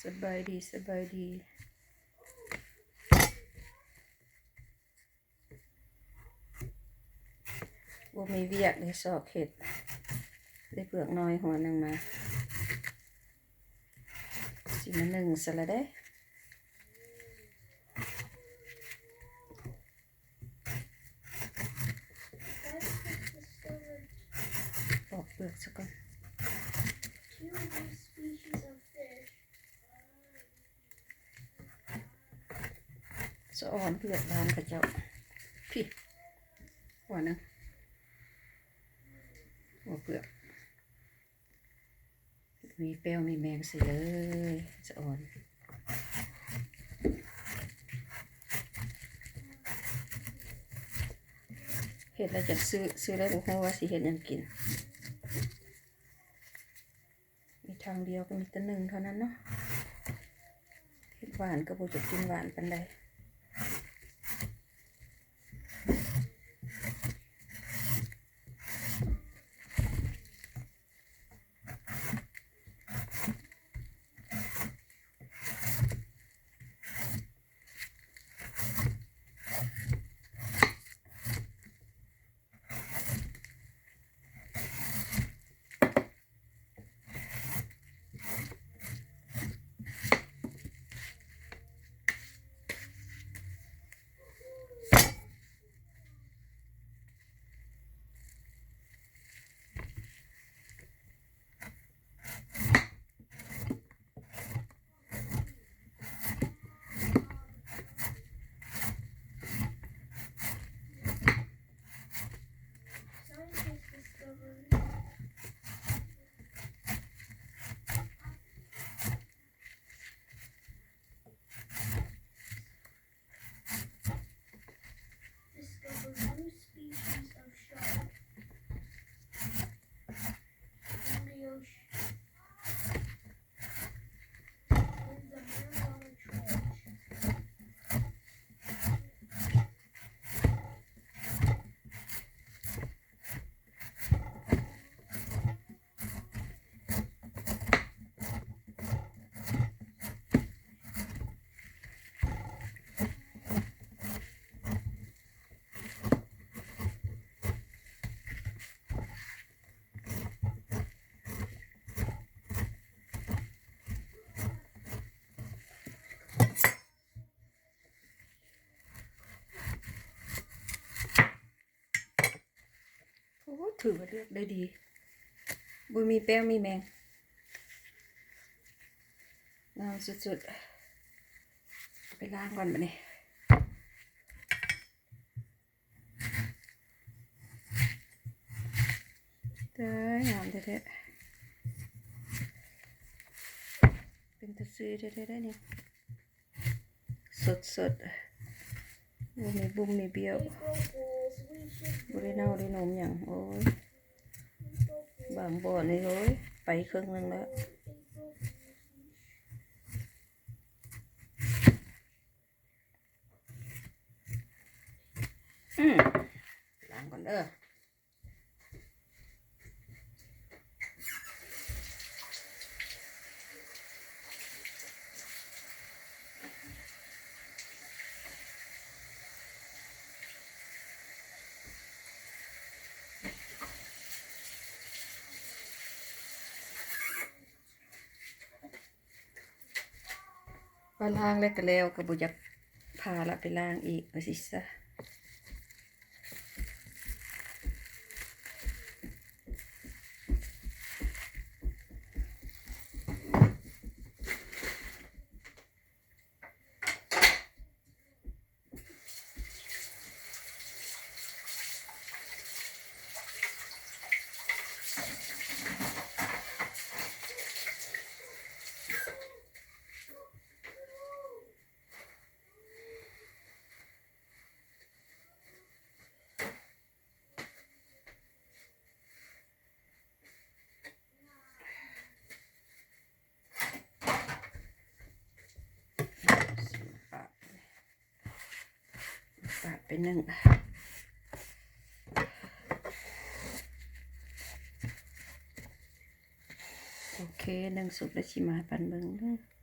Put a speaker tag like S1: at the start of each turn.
S1: สบายดีสบายดีบ่มีเวียกเลยซอกเห็ดได้เปลือกน้อยหัวหนึ่งมาสิมาหนึ่งสละได้ปอกเปลือกซะก่อนสะอ่อนเปลือกบานกระเจ้าพี่หัวหนึ่งหัวเปลือกมีแป้วมีแมงใส่เลยสะอ่อนเห็ดแล้วจะซื้อแล้วบอกว่าสิเห็ดยังกินมีทางเดียวก็มีแต่หนึ่งเท่านั้นเนาะเห็ดหวานก็บ่จะกินหวานปานใดถือว่าเลือกได้ดีบุมีแป้งมีแมงงามสุดๆไปล้างก่อนมาเนี่ยเด้องามแท้ๆเป็นตะซื้อแท้ๆได้เนี่ยสดบุมมีเบี้ยวบริเนาได้นมอย่างโอ้ยบางบ่อนี่โอ้ยไปครึ่งนึงแล้วล้างก่อนเด้อพอล้างแล้วก็แล้วก็บ่อยากพาละไปล้างอีกว่าสิซะปาดไปนึ่งโอเคนึ่งสุกแล้วชิมาปันเบิ่งเด้อ